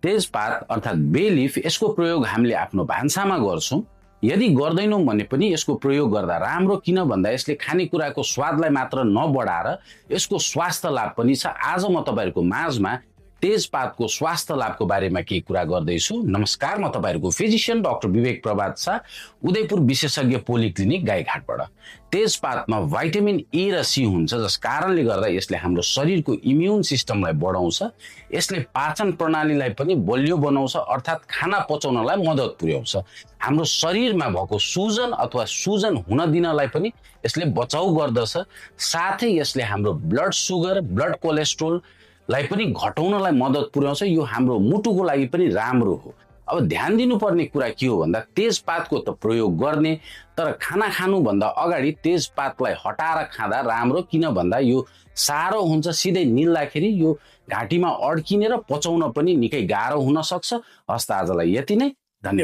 तेजपात अर्थात् बे लिफ यसको प्रयोग हामीले आफ्नो भान्सामा गर्छौं। यदि गर्दैनौं भने पनि यसको प्रयोग गर्दा राम्रो, किन भन्दा यसले खानेकुराको स्वादलाई मात्र नबढाएर यसको स्वास्थ्य लाभ पनि छ। आज म तपाईहरुको माझमा तेजपातको स्वास्थ्य लाभको बारेमा केही कुरा गर्दैछु। नमस्कार, म तपाईहरुको फिजिशियन डाक्टर विवेक प्रभात शाह, उदयपुर विशेषज्ञ पोलिक्लिनिक गाईघाटबाट। तेजपातमा भाइटामिन ए र सी हुन्छ, जस कारणले गर्दा यसले हाम्रो शरीरको इम्युन सिस्टमलाई बढाउँछ। यसले पाचन प्रणालीलाई पनि बलियो बनाउँछ, अर्थात् खाना पचाउनलाई मद्दत पुर्याउँछ। हाम्रो शरीरमा भएको सुजन अथवा सुजन हुन दिनलाई पनि यसले बचाउ गर्दछ। साथै यसले हाम्रो ब्लड सुगर, ब्लड कोलेस्ट्रोल लाई पनि घटाउनलाई मद्दत पुर्याउँछ। यो हाम्रो मुटुको लागि पनि राम्रो हो। अब ध्यान दिनुपर्ने कुरा के हो भन्दा तेजपातको त प्रयोग गर्ने, तर खाना खानु भन्दा अगाडि तेजपातलाई हटाएर खाँदा राम्रो, किन भन्दा यो सारो हुन्छ। सिधै निल्दाखेरि यो घाँटीमा अड्किने र पचाउन पनि निकै गाह्रो हुन सक्छ। हस्त आजलाई यति नै, धन्यवाद।